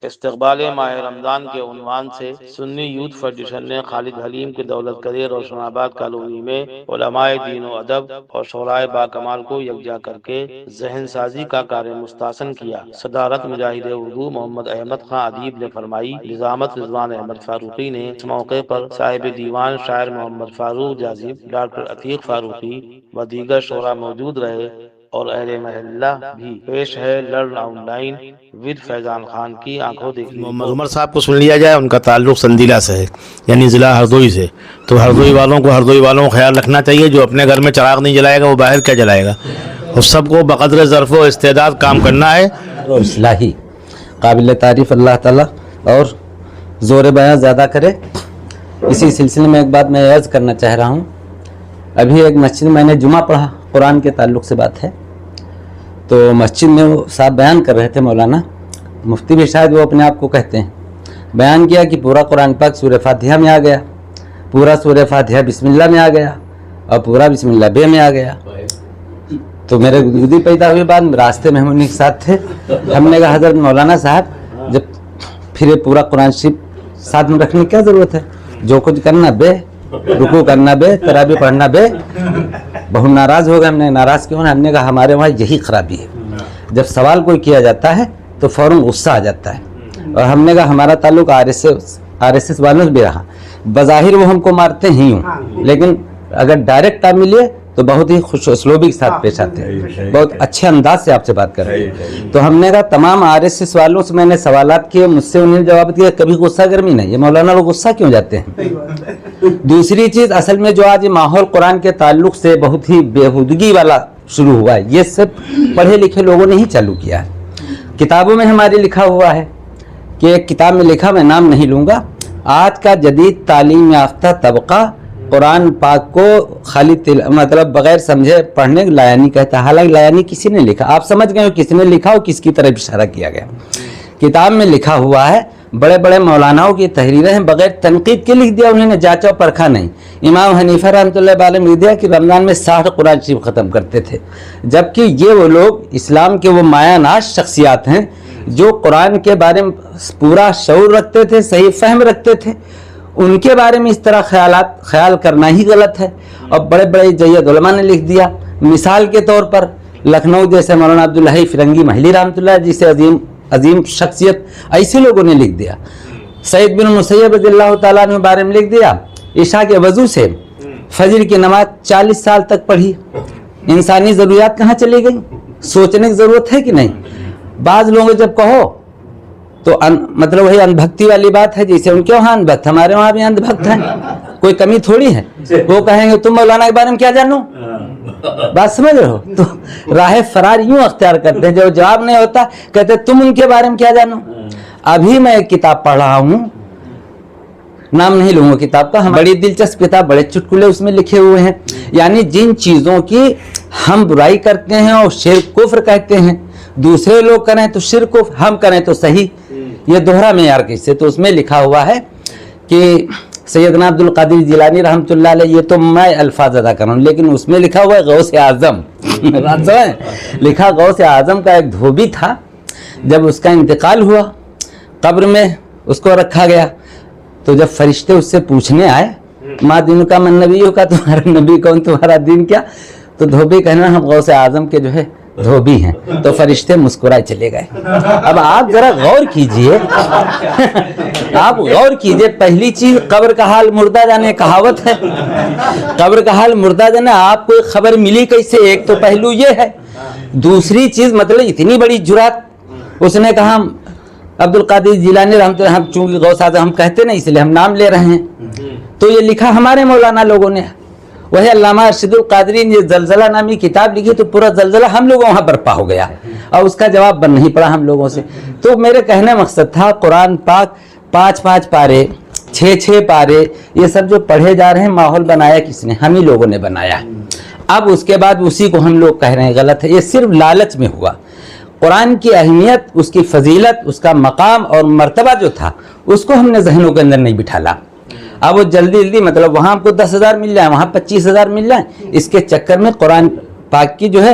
استقبال ماہ رمضان کے عنوان سے سنی یوتھ فیڈریشن نے خالد حلیم کے دولت قدیر روشن آباد کالونی میں علماء دین و ادب اور شعراء باکمال کو یکجا کر کے ذہن سازی کا کار مستحسن کیا۔ صدارت مجاہد اردو محمد احمد خان ادیب نے فرمائی۔ نظامت رضوان احمد فاروقی نے۔ اس موقع پر صاحب دیوان شاعر محمد فاروق جاذب، ڈاکٹر عتیق فاروقی و دیگر شعراء موجود رہے اور اہل محلہ بھی۔ پیش ہے لرن آن لائن ود فیضان خان کی آنکھوں دیکھی۔ محمد عمر صاحب کو سن لیا جائے، ان کا تعلق سندیلہ سے ہے، یعنی ضلع ہردوئی سے۔ تو ہردوئی والوں کو خیال رکھنا چاہیے، جو اپنے گھر میں چراغ نہیں جلائے گا وہ باہر کیا جلائے گا، اور سب کو بقدر ظرف و استعداد کام کرنا ہے۔ اصلاحی قابل تعریف اللہ تعالیٰ اور زور بیان زیادہ کرے۔ اسی سلسلے میں ایک بات میں عرض کرنا چاہ رہا ہوں۔ ابھی ایک مسجد میں نے جمعہ پڑھا، قرآن کے تعلق سے بات ہے، تو مسجد میں وہ صاحب بیان کر رہے تھے، مولانا مفتی بھی شاید وہ اپنے آپ کو کہتے ہیں، بیان کیا کہ پورا قرآن پاک سورہ فاتحہ میں آ گیا، پورا سورہ فاتحہ بسم اللہ میں آ گیا، اور پورا بسم اللہ بے میں آ گیا۔ تو میرے گدگدی پیدا ہوئی بات، راستے میں ہم انہیں کے ساتھ تھے، ہم نے کہا حضرت مولانا صاحب جب پھر پورا قرآن شریف ساتھ میں رکھنے کی کیا ضرورت ہے، جو کچھ کرنا بے، رکوع کرنا بے، تراویح پڑھنا بے۔ بہت ناراض ہو گئے، ہم نے ناراض کیوں؟ ہم نے کہا ہمارے وہاں یہی خرابی ہے، جب سوال کوئی کیا جاتا ہے تو فوراً غصہ آ جاتا ہے، اور ہم نے کہا ہمارا تعلق آر ایس ایس والوں سے بھی رہا، بظاہر وہ ہم کو مارتے ہی ہوں، لیکن اگر ڈائریکٹ آپ ملیے تو بہت ہی خوش اسلوبی کے ساتھ پیش آتے ہیں، بہت اچھے انداز سے آپ سے بات کر رہے ہیں۔ تو ہم نے کہا تمام آر ایس ایس والوں سے میں نے سوالات کیے، مجھ سے انہوں نے جواب دیا کبھی غصہ گرمی نہیں، یہ مولانا لوگ غصہ کیوں جاتے ہیں؟ دوسری چیز، اصل میں جو آج ماحول قرآن کے تعلق سے بہت ہی بےہودگی والا شروع ہوا ہے، یہ سب پڑھے لکھے لوگوں نے ہی چالو کیا ہے۔ کتابوں میں ہمارے لکھا ہوا ہے کہ ایک کتاب میں لکھا، میں نام نہیں لوں گا، آج کا جدید تعلیم یافتہ طبقہ قرآن پاک کو خالی مطلب بغیر سمجھے پڑھنے لایانی کہتا ہے، حالانکہ لایانی کسی نے لکھا، آپ سمجھ گئے ہو کس نے لکھا اور کس کی طرف اشارہ کیا گیا۔ کتاب میں لکھا ہوا ہے، بڑے بڑے مولاناؤں کی تحریریں ہیں، بغیر تنقید کے لکھ دیا انہوں نے، جانچا و پرکھا نہیں۔ امام حنیفہ رحمۃ اللہ علیہ نے لکھ دیا کہ رمضان میں 60 قرآن شریف ختم کرتے تھے، جبکہ یہ وہ لوگ اسلام کے وہ مایہ ناز شخصیات ہیں جو قرآن کے بارے میں پورا شعور رکھتے تھے، صحیح فہم رکھتے تھے، ان کے بارے میں اس طرح خیال کرنا ہی غلط ہے۔ اور بڑے بڑے جید علماء نے لکھ دیا، مثال کے طور پر لکھنؤ جیسے مولانا عبدالحی فرنگی محلی رحمۃ اللہ جیسے عظیم شخصیت، ایسے لوگوں نے لکھ دیا۔ سعید بن مسیب رضی اللہ تعالیٰ عنہ بارے میں لکھ دیا، عشاء کے وضو سے فجر کی نماز 40 سال تک پڑھی، انسانی ضروریات کہاں چلی گئی؟ سوچنے کی ضرورت ہے کہ نہیں؟ بعض لوگوں جب کہو تو مطلب وہی اندھ بھکتی والی بات ہے، جیسے ان کے وہاں اندھ بھکت، ہمارے وہاں بھی اندھ بھکت ہیں، کوئی کمی تھوڑی ہے۔ وہ کہیں گے تم مولانا کے بارے میں کیا جانو، بات سمجھ رہے ہو؟ تو راہ فرار یوں اختیار کرتے ہیں، جو جواب نہیں ہوتا کہتے تم ان کے بارے میں کیا جانو۔ ابھی میں ایک کتاب پڑھ رہا ہوں، نام نہیں لوں گا کتاب کا، بڑی دلچسپ کتاب، بڑے چٹکلے اس میں لکھے ہوئے ہیں، یعنی جن چیزوں کی ہم برائی کرتے ہیں اور شرک کفر کہتے ہیں، دوسرے لوگ کریں تو شرک کفر، ہم کریں تو صحیح، یہ دوہرا معیار کیسے؟ تو اس میں لکھا ہوا ہے کہ سیدنا عبد القادر جیلانی رحمۃ اللہ علیہ، یہ تو میں الفاظ ادا کر رہا ہوں، لیکن اس میں لکھا ہوا ہے غوث اعظم لکھا غوث اعظم کا ایک دھوبی تھا، جب اس کا انتقال ہوا قبر میں اس کو رکھا گیا، تو جب فرشتے اس سے پوچھنے آئے ما دین کا من نبی کا، تمہارا نبی کون، تمہارا دین کیا، تو دھوبی کہنا ہم غوث اعظم کے جو ہے دھوبی ہیں، تو فرشتے مسکرائے چلے گئے۔ اب آپ ذرا غور کیجئے آپ غور کیجئے، پہلی چیز قبر کا حال مردہ جانے، کہاوت ہے قبر کا حال مردہ جانے، آپ کو ایک خبر ملی کیسے؟ ایک تو پہلو یہ ہے، دوسری چیز مطلب اتنی بڑی جرات، اس نے کہا عبد القادر جیلانی رحمۃ اللہ، ہم چونکہ غوث اعظم ہم کہتے نہیں اس لیے ہم نام لے رہے ہیں، تو یہ لکھا ہمارے مولانا لوگوں نے، وہی علامہ ارشد القادری نے زلزلہ نامی کتاب لکھی، تو پورا زلزلہ ہم لوگوں وہاں برپا ہو گیا اور اس کا جواب بن نہیں پڑا ہم لوگوں سے۔ تو میرے کہنے مقصد تھا، قرآن پاک 5 پارے 6 پارے یہ سب جو پڑھے جا رہے ہیں، ماحول بنایا کس نے؟ ہم ہی لوگوں نے بنایا ہے۔ اب اس کے بعد اسی کو ہم لوگ کہہ رہے ہیں غلط ہے، یہ صرف لالچ میں ہوا۔ قرآن کی اہمیت، اس کی فضیلت، اس کا مقام اور مرتبہ جو تھا، اس کو ہم نے ذہنوں کے اندر نہیں بٹھالا۔ اب وہ جلدی مطلب وہاں ہم کو 10,000 مل جائے، وہاں 25,000 مل جائیں، اس کے چکر میں قرآن پاک کی جو ہے